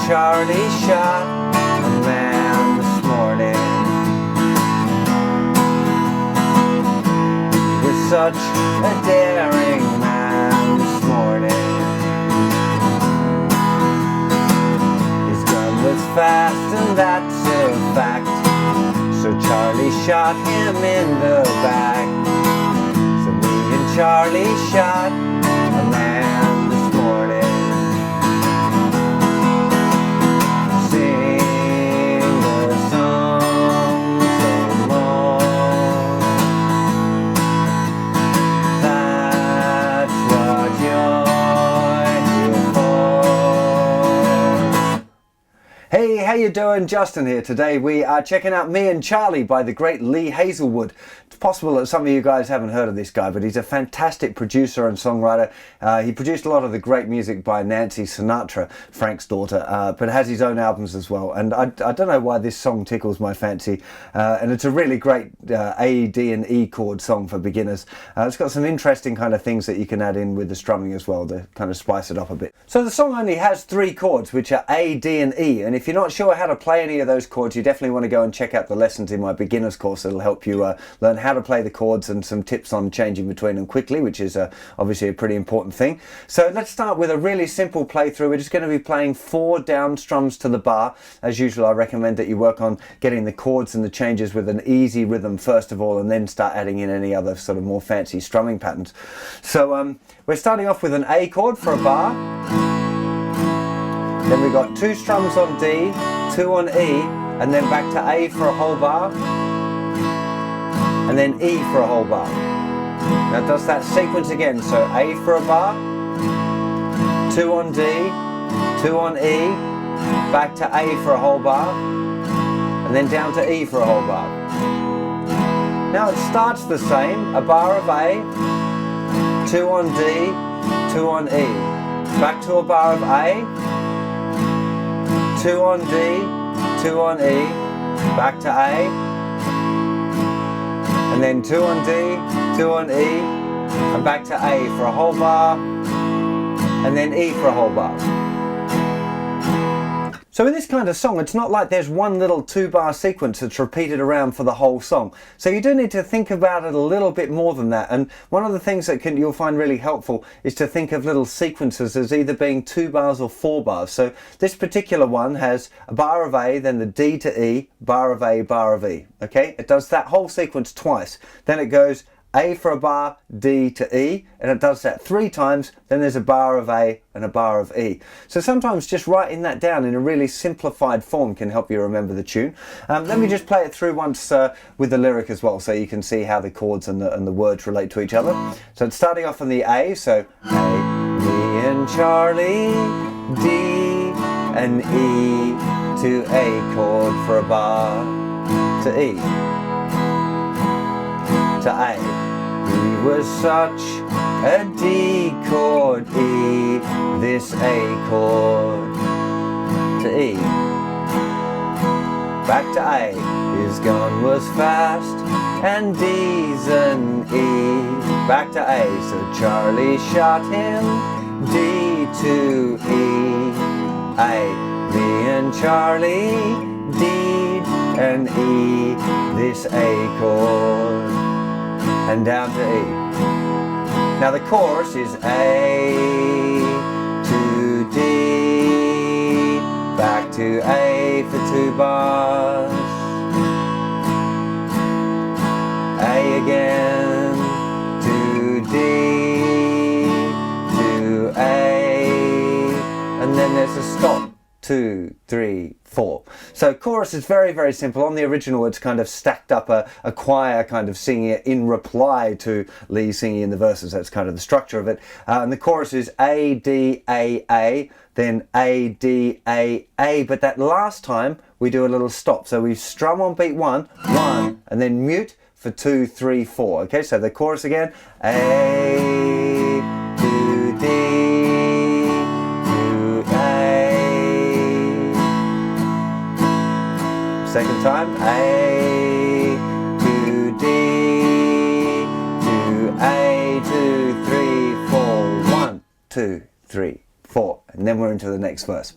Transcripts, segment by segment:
Charlie shot a man this morning. He was such a daring man this morning. His gun was fast and that's a fact, so Charlie shot him in the back. So me and Charlie shot a man this morning. Sing the song so long. That's what you're here for. Hey, how you doing? Justin here. Today we are checking out Me and Charlie by the great Lee Hazlewood. It's possible that some of you guys haven't heard of this guy, but he's a fantastic producer and songwriter. He produced a lot of the great music by Nancy Sinatra, Frank's daughter, but has his own albums as well. And I don't know why this song tickles my fancy. And it's a really great A, D and E chord song for beginners. It's got some interesting kind of things that you can add in with the strumming as well to kind of spice it up a bit. So the song only has 3 chords, which are A, D and E. And if you're not sure how to play any of those chords, you definitely want to go and check out the lessons in my beginner's course. It'll help you learn how to play the chords and some tips on changing between them quickly, which is obviously a pretty important thing. So let's start with a really simple playthrough. We're just going to be playing 4 down strums to the bar. As usual, I recommend that you work on getting the chords and the changes with an easy rhythm first of all, and then start adding in any other sort of more fancy strumming patterns. So we're starting off with an A chord for a bar. Then we've got 2 strums on D, 2 on E, and then back to A for a whole bar, and then E for a whole bar. Now it does that sequence again, so A for a bar, 2 on D, 2 on E, back to A for a whole bar, and then down to E for a whole bar. Now it starts the same, a bar of A, 2 on D, 2 on E, back to a bar of A, 2 on D, 2 on E, back to A, and then 2 on D, 2 on E, and back to A for a whole bar, and then E for a whole bar. So in this kind of song, it's not like there's one little 2-bar sequence that's repeated around for the whole song. So you do need to think about it a little bit more than that. And one of the things that you'll find really helpful is to think of little sequences as either being 2 bars or 4 bars. So this particular one has a bar of A, then the D to E, bar of A, bar of E. Okay, it does that whole sequence twice. Then it goes A for a bar, D to E, and it does that 3 times, then there's a bar of A and a bar of E. So sometimes just writing that down in a really simplified form can help you remember the tune. Let me just play it through once with the lyric as well, so you can see how the chords and the words relate to each other. So it's starting off on the A, so A, me and Charlie, D and E, to A chord for a bar, to E, to A. He was such a D chord, E, this A chord, to E, back to A. His gun was fast and D's an E, back to A. So Charlie shot him, D to E, A. Me and Charlie, D and E, this A chord, and down to E. Now the chorus is A to D, back to A for 2 bars, A again, to D, to A, and then there's a stop, 2, 3, 4. So chorus is very, very simple. On the original it's kind of stacked up a choir kind of singing it in reply to Lee singing in the verses. That's kind of the structure of it. And the chorus is A, D, A, then A, D, A, but that last time we do a little stop. So we strum on beat 1, 1, and then mute for 2, 3, 4. Okay, so the chorus again, A to D to A. Second time, A to D to A, 2, 3, 4, 1, 2, 3, 4, and then we're into the next verse.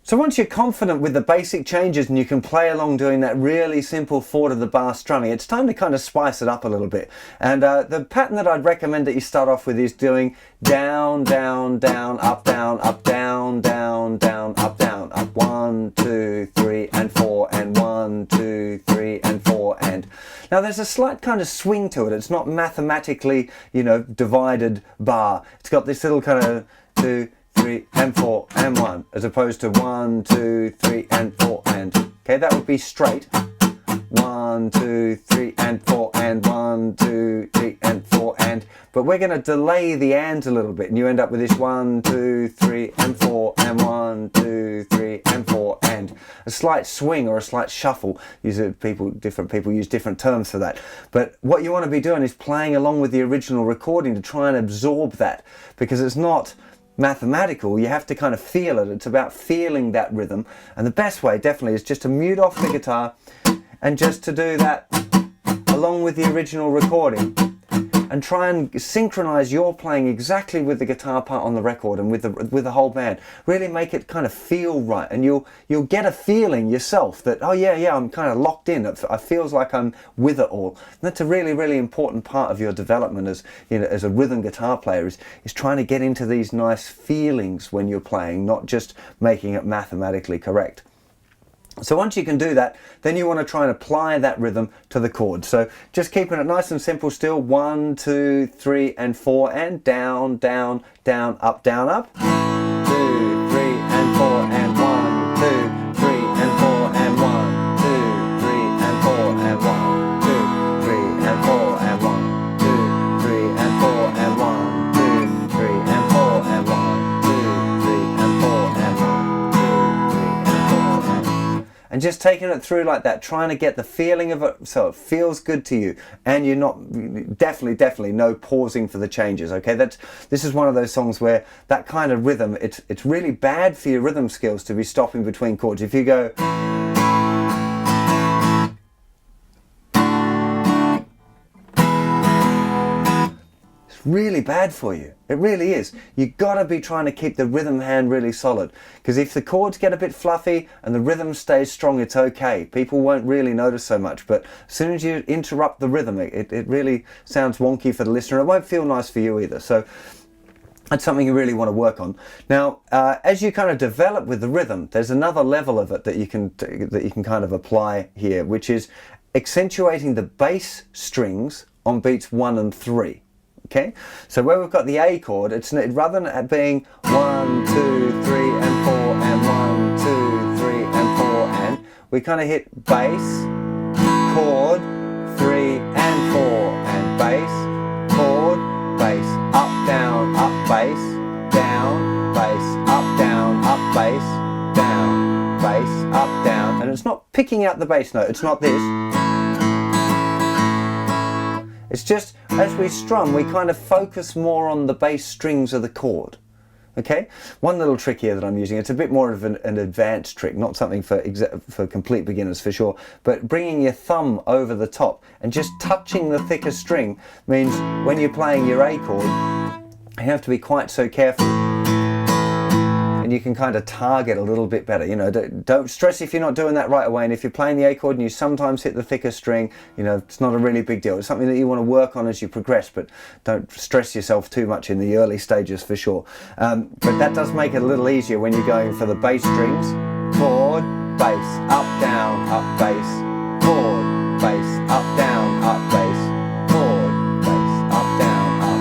So once you're confident with the basic changes and you can play along doing that really simple 4 to the bar strumming, it's time to kind of spice it up a little bit. And the pattern that I'd recommend that you start off with is doing down, down, down, up, down, up, down, down, down, up, down, up, 1, 2, 3, and 4, and 1, 2, 3, and 4, and. Now there's a slight kind of swing to it. It's not mathematically, you know, divided bar. It's got this little kind of 2, 3, and 4, and 1, as opposed to 1, 2, 3, and 4, and. Okay, that would be straight. 1, 2, 3, and 4, and 1, 2, 3, and 4, and. But we're going to delay the ands a little bit, and you end up with this 1, 2, 3, and 4, and 1, 2, 3, and 4, and. A slight swing or a slight shuffle. Different people use different terms for that. But what you want to be doing is playing along with the original recording to try and absorb that, because it's not mathematical. You have to kind of feel it. It's about feeling that rhythm, and the best way definitely is just to mute off the guitar and just to do that along with the original recording, and try and synchronize your playing exactly with the guitar part on the record and with the whole band. Really make it kind of feel right, and you'll get a feeling yourself that, oh yeah, I'm kind of locked in. It feels like I'm with it all. And that's a really, really important part of your development as, you know, as a rhythm guitar player, is trying to get into these nice feelings when you're playing, not just making it mathematically correct. So once you can do that, then you want to try and apply that rhythm to the chords. So just keeping it nice and simple still, 1, 2, 3, and 4, and down, down, down, up, 2, 3, and 4, and 1, 2, 3, and 4, and 1, 2, 3, and 4, and 1, 2, 3, and 4, and 1, 2, 3, and 4, and 1, 2, 3, and 4, and 1, 2, 3, and 4, and 1, 2, 3, and 4, and 1. And just taking it through like that, trying to get the feeling of it so it feels good to you, and you're not, definitely no pausing for the changes. Okay, this is one of those songs where that kind of rhythm, it's really bad for your rhythm skills to be stopping between chords. If you go, really bad for you. It really is. You've got to be trying to keep the rhythm hand really solid, because if the chords get a bit fluffy and the rhythm stays strong, it's okay. People won't really notice so much, but as soon as you interrupt the rhythm, it really sounds wonky for the listener. It won't feel nice for you either. So that's something you really want to work on. Now, as you kind of develop with the rhythm, there's another level of it that you can kind of apply here, which is accentuating the bass strings on beats 1 and 3. Okay, so where we've got the A chord, rather than it being 1, 2, 3, and 4, and 1, 2, 3, and 4, and we kind of hit bass, chord, 3, and 4, and bass, chord, bass, up, bass, down, bass, up, bass, up, down, and it's not picking out the bass note. It's not this. It's just, as we strum, we kind of focus more on the bass strings of the chord. Okay? One little trick here that I'm using, it's a bit more of an advanced trick, not something for complete beginners for sure, but bringing your thumb over the top and just touching the thicker string means when you're playing your A chord, you have to be quite so careful. And you can kind of target a little bit better. You know, don't stress if you're not doing that right away. And if you're playing the A chord and you sometimes hit the thicker string, you know, it's not a really big deal. It's something that you want to work on as you progress, but don't stress yourself too much in the early stages for sure. But that does make it a little easier when you're going for the bass strings. Chord, bass, up, bass, chord, bass, up, bass, chord, bass, up, down, up.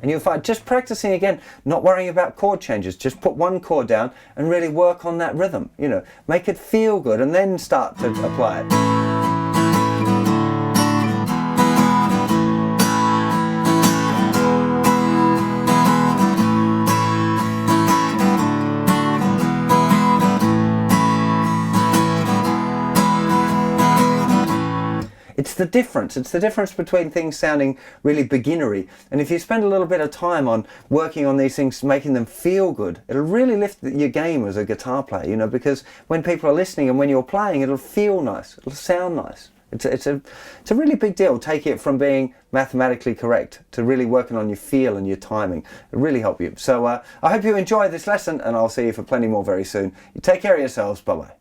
And you'll find just practicing again, not worrying about chord changes, just put one chord down and really work on that rhythm, you know, make it feel good and then start to apply it. It's the difference between things sounding really beginnery, and if you spend a little bit of time on working on these things, making them feel good, it'll really lift your game as a guitar player, you know, because when people are listening and when you're playing, it'll feel nice, it'll sound nice. It's a really big deal. Take it from being mathematically correct to really working on your feel and your timing. It really help you. So I hope you enjoy this lesson, and I'll see you for plenty more very soon. You take care of yourselves. Bye-bye.